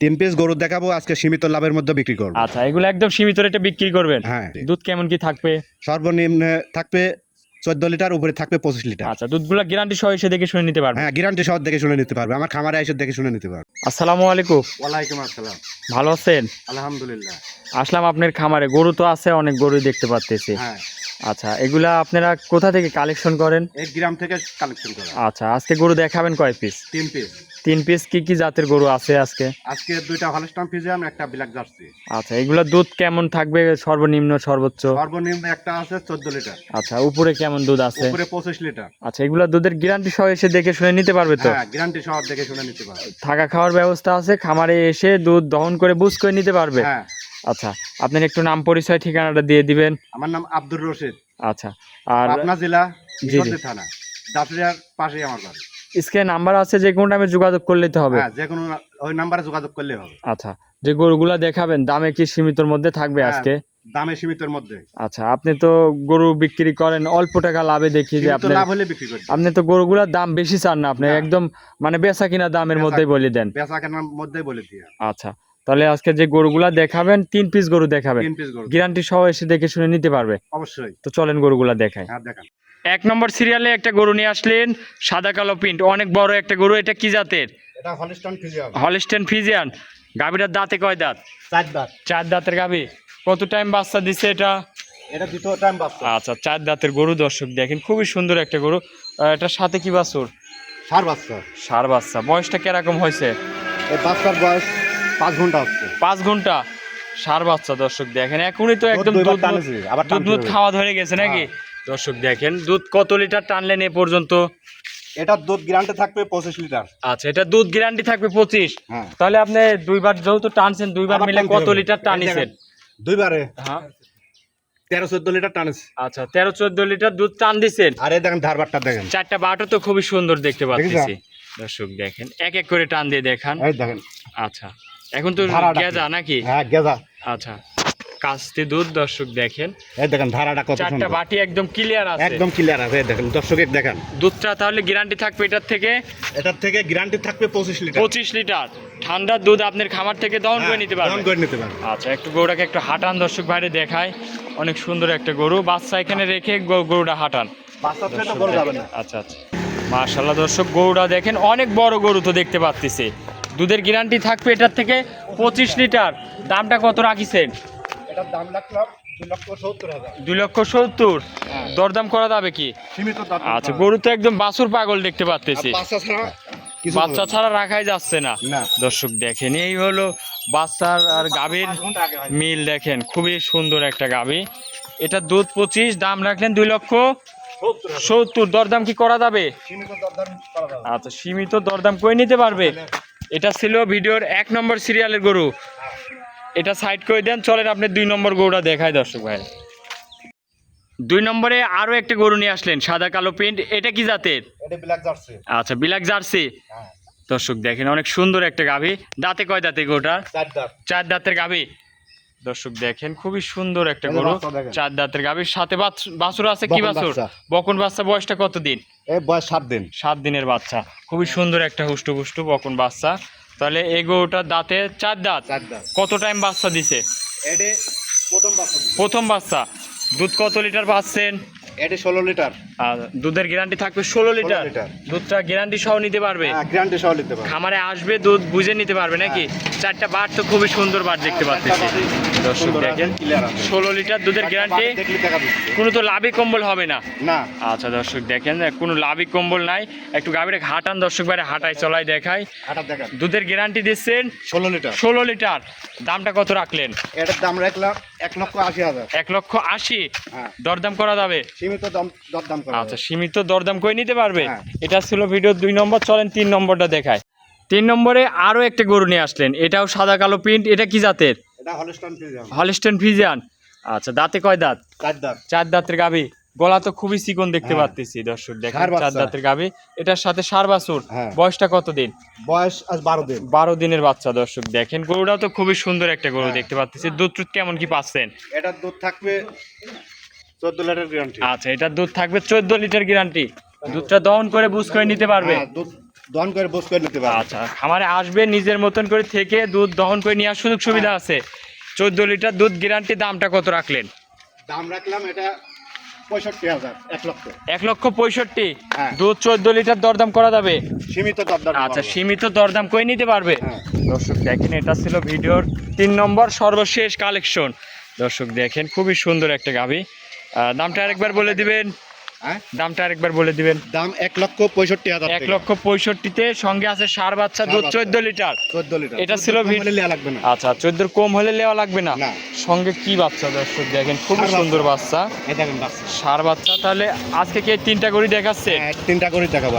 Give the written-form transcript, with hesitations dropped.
3 piece গরু দেখাবো, আজকে সীমিত লাভের মধ্যে বিক্রি করব। আচ্ছা, এগুলো একদম সীমিত রেটে বিক্রি করবেন। হ্যাঁ। দুধ কেমন কি থাকবে? সর্বনিম্ন থাকবে 14 লিটার, উপরে থাকবে 25 লিটার। আচ্ছা, দুধগুলো গ্যারান্টি সহ এসে দেখে শুনে নিতে পারবে? হ্যাঁ, গ্যারান্টি সহ দেখে শুনে নিতে পারবে, আমার খামারে এসে দেখে শুনে নিতে পারবে। আসসালামু আলাইকুম। ওয়ালাইকুম আসসালাম। ভালো আছেন? আলহামদুলিল্লাহ। আসলাম আপনার খামারে। গরু তো আছে, অনেক গরুই দেখতে পাচ্তেছি। হ্যাঁ, আচ্ছা, এগুলা আপনারা কোথা থেকে কালেকশন করেন? এই গ্রাম থেকে কালেকশন করা। আচ্ছা, আজকে গরু দেখাবেন কয় পিস? 3 পিস। 3 পিস। কি কি জাতের গরু আছে আজকে? আজকে 2টা হলস্টাইন ফ্রিজিয়ান, একটা ব্ল্যাক জার্সি। আচ্ছা, এগুলা দুধ কেমন থাকবে সর্বনিম্ন সর্বোচ্চ? সর্বনিম্ন একটা আছে 14 লিটার। আচ্ছা, উপরে কেমন দুধ আছে? উপরে 25 লিটার। আচ্ছা, এগুলা দুধের গ্যারান্টি সহ এসে দেখে শুনে নিতে পারবে তো? হ্যাঁ, গ্যারান্টি সহ দেখে শুনে নিতে পারবে। থাকা খাওয়ার ব্যবস্থা আছে, খামারে এসে দুধ দহন করে বুঝ করে নিতে পারবে? হ্যাঁ। আচ্ছা, আপনার একটু নাম পরিচয় ঠিকানাটা দিয়ে দিবেন। আমার নাম আব্দুর রশিদ। আচ্ছা, আর পাবনা জেলা, জি। ঈশ্বরদী থানা, দাঁতরিয়ার পাশেই আমার বাড়ি। স্ক্রিনে নাম্বার আছে, যে কোনো টাইমে যোগাযোগ করলেই তো হবে? হ্যাঁ, যে কোনো ওই নাম্বারে যোগাযোগ করলে হবে। আচ্ছা, যে গরুগুলা দেখাবেন দামে কি সীমিতর মধ্যে থাকবে হ্যাঁ, আজকে? দামে সীমিতের মধ্যে। আচ্ছা, আপনি তো গরু বিক্রি করেন অল্প টাকা লাভে, দেখি যে সীমিত আপনি লাভ হলে বিক্রি করি। আপনি তো গরুগুলার দাম বেশি চান না, আপনি না। একদম মানে বেচা কিনা দামের বেচা- মধ্যেই বলে দেন। বেচা কেনার মধ্যেই বলে দিয়ে। আচ্ছা, তাহলে আজকে যে গরুগুলা দেখাবেন 3 পিস গরু দেখাবেন, 3 পিস গরু। গ্যারান্টি সহ এসে দেখে শুনে নিতে পারবে? অবশ্যই। তো চলেন গরুগুলা দেখাই। হ্যাঁ, দেখান। 1 নম্বর সিরিয়ালে একটা গরু নিয়ে আসলেন, সাদা কালো প্রিন্ট, অনেক বড় একটা গরু। এটা কি জাতের? এটা হলস্টাইন ফ্রিজিয়ান। Holstein Friesian. গাভীটার দাঁতে কয় দাঁত? 4 দাঁত। 4 দাঁতের গাভী। কত টাইম বাচ্চা দিছে এটা? এটা দ্বিতীয় টাইম বাচ্চা। আচ্ছা, 4 দাঁতের গরু। দর্শক দেখেন, খুবই সুন্দর একটা গরু। এটার সাথে কি বাছুর? ষাঁড় বাচ্চা। ষাঁড় বাচ্চা। বয়সটা কিরকম হয়েছে? এই বাচ্চার বয়স 5 ঘন্টা হচ্ছে। 5 ঘন্টা। ষাঁড় বাচ্চা। দর্শক দেখেন, এখনই তো একদম দুইবার দুধ টানেছে, আবার টানতে দুধ হবে। খাওয়া ধরে গেছে নাকি? দর্শক দেখেন, দুধ কত লিটার টানলেন এ পর্যন্ত? এটার দুধ গ্যারান্টি থাকবে 25 লিটার। আচ্ছা, এটা দুধ গ্যারান্টি থাকবে 25। হ্যাঁ। তাহলে আপনি দুইবার যেহেতু টানছেন, দুইবার আবার মিলে টানতে কত হবে। লিটার টানিছেন? দুইবারে হ্যাঁ। 13-14 লিটার টানেছে। আচ্ছা, 13-14 লিটার দুধ টান দিছেন। আর এই দেখেন ধারবারটা দেখেন। 4টা বাটো তো খুবই সুন্দর দেখতে পাচ্ছি। দেখেছেন? দর্শক দেখেন, এক এক করে টান দিয়ে দেখান। এই দেখেন। আচ্ছা, এখন তো ধারাটা গেজা নাকি? হ্যাঁ, গেজা। আচ্ছা, কাস্তে দুধ। দর্শক দেখেন, এই দেখেন ধারাটা কত 4টা সুন্দর। বাটি একদম ক্লিয়ার আছে। একদম ক্লিয়ার আছে, এই দেখেন দর্শকের দেখেন। দুধটা তাহলে গ্যারান্টি থাকবে এটার থেকে? এটার থেকে গ্যারান্টি থাকবে 25 লিটার। 25 লিটার ঠান্ডা দুধ আপনার খামার থেকে দহন করে নিতে পারবেন। করে নিতে পারবেন। আচ্ছা, একটু গরুটাকে একটু হাঁটান, দর্শক বাইরে দেখায়। অনেক সুন্দর একটা গরু। বাচ্চা এখানে রেখে গরুটা হাঁটান। বাচ্চা থেকে বড় যাবে না। আচ্ছা আচ্ছা, মাশাআল্লাহ। দর্শক গরুটা দেখেন, অনেক বড় গরু তো দেখতে পাচ্ছি। দুধের গ্যারান্টি থাকবে এটার থেকে 25 লিটার। দামটা কত রাখিছেন? এটার দাম রাখলাম 2,70,000। 2,70,000। দরদাম করা যাবে কি? সীমিত দাম। আচ্ছা, গরু তো একদম বাছুর পাগল দেখতে পাচ্ছি। বাচ্চা ছাড়া কিছু বাচ্চা ছাড়া রাখাই যাচ্ছে না। না। দর্শক দেখেন, এই হলো বাচ্চার আর গাভীর মিল। দেখেন, খুবই সুন্দর একটা গাভী। এটা দুধ 25, দাম রাখলেন 2,70,000। দরদাম কি করা যাবে? সীমিত দরদাম করা যাবে। আচ্ছা, সীমিত দরদাম করে নিতে পারবে। এটা ছিল ভিডিওর 1 নম্বর সিরিয়ালের গরু। এটা সাইড করে দেন, চলেন আপনি 2 নম্বর গরুটা দেখায় দর্শক ভাই। 2 নম্বরে আরো একটা গরু নিয়ে আসলেন, সাদা কালো প্রিন্ট। এটা কি জাতের? এটা ব্ল্যাক জার্সি। আচ্ছা, ব্ল্যাক জার্সি। হ্যাঁ। দর্শক দেখেন, অনেক সুন্দর একটা গাভী। দাঁতে কয় দাঁতে গরুটার? 4 দাঁত। 4 দাঁতের গাভী। দর্শক দেখেন, খুবই সুন্দর একটা এই যে গরু। বাচ্চা দেখেন। 4 দাঁতের গাভীর সাথে বাছুর আছে। কি বকন বাছুর? বাচ্চা। বকন বাচ্চা। বয়সটা কত দিন? এই বয়স 7 দিন। 7 দিনের বাচ্চা। খুবই সুন্দর একটা হুষ্টপুষ্ট বকন বাচ্চা। তাহলে এই গরুটার দাঁতে 4 দাঁত। 4 দাঁত। কত টাইম বাচ্চা দিছে? এডে প্রথম বাচ্চা। প্রথম বাচ্চা। দুধ কত লিটার পাচ্ছেন? এডে 16 লিটার। আর দুধের গ্যারান্টি থাকবে 16 লিটার। লিটার। দুধটা গ্যারান্টি সহ নিতে পারবে? হ্যাঁ, গ্যারান্টি সহ নিতে পারবে। খামারে আসবে, দুধ বুঝে নিতে পারবে নাকি? 4টা বাট তো খুবই সুন্দর বাট দেখতে পাচ্ছি। দর্শক দেখেন, 16 লিটার দুধের গ্যারান্টি। দেখলে টাকা দিচ্ছে। কোনো তো লাভই কম্বল হবে না। না। আচ্ছা, দর্শক দেখেন, কোনো লাভই কম্বল নাই। একটু গাভীরে হাঁটান দর্শক বাইরে, হাঁটাই চলাই দেখায়। আটা দেখেন। দুধের গ্যারান্টি দিচ্ছেন 16 লিটার। 16 লিটার। দামটা কত রাখলেন? এটার দাম রাখলাম 1,80,000। 1,80,000। হ্যাঁ। দরদাম করা যাবে? সীমিত দরদাম করা আচ্ছা, যাবে। সীমিত দরদাম করে নিতে পারবে। হ্যাঁ। এটা ছিল ভিডিও 2 নম্বর। চলেন 3 নম্বরটা দেখায়। 3 নম্বরে আরো একটা গরু নিয়ে আসলেন। এটাও সাদা কালো প্রিন্ট। এটা কি জাতের? এটা হলস্টাইন ফ্রিজিয়ান। Holstein Friesian. আচ্ছা, দাঁতে কয় দাঁত? 4 দাঁত। 4 দাঁতের গাভী। গলা তো খুবই চিকন দেখতে হ্যাঁ। পাচ্ছি। দর্শক দেখেন, ষাঁড় 4 বাচ্চা। দাঁতের গাভী। এটার সাথে ষাঁড় বাছুর। হ্যাঁ। বয়সটা কত দিন? বয়স আজ 12 দিন। 12 দিনের বাচ্চা। দর্শক দেখেন, গরুটাও তো খুবই সুন্দর একটা গরু হ্যাঁ। দেখতে পাচ্ছি। দুধ টুধ কেমন কি পাচ্ছেন? এটার দুধ থাকবে 14 লিটার গ্যারান্টি। আচ্ছা, এটার দুধ থাকবে 14 লিটার গ্যারান্টি। দুধটা দহন করে বুঝ করে নিতে পারবে? হ্যাঁ, দুধ দহন করে বোস করে নিতে পারবে। আচ্ছা, খামারে আসবে নিজের মতন করে থেকে দুধ দহন করে নেওয়ার সুযোগ সুবিধা আছে। 14 লিটার দুধ গ্যারান্টি, দামটা কত রাখলেন? দাম রাখলাম এটা 65,000, 1,00,000। 1,65,000। হ্যাঁ। দুধ 14 লিটার দরদাম করা যাবে? সীমিত দরদাম। আচ্ছা, সীমিত দরদাম করে নিতে পারবে। হ্যাঁ। দর্শক দেখেন, এটা ছিল ভিডিওর 3 নম্বর সর্বশেষ কালেকশন। দর্শক দেখেন, খুবই সুন্দর একটা গাভী। দামটা আরেকবার বলে দিবেন। হ্যাঁ, দামটা আরেকবার বলে দিবেন। দাম 1,65,000 টাকা। 1,65,000-তে সঙ্গে আছে ষাঁড় বাচ্চা, দুধ 14 লিটার। 14 লিটার। এটা ছিল ভিডিও লেয়া লাগবে না। আচ্ছা, 14 কম হলে নেওয়া লাগবে না। না। সঙ্গে কি বাচ্চা দর্শক দেখেন, খুবই ষাঁড় সুন্দর বাচ্চা, এই দেখেন বাচ্চা। ষাঁড় বাচ্চা। তাহলে আজকে কি 3টা গরু দেখাচ্ছে? হ্যাঁ, 3টা করে দেখাবো।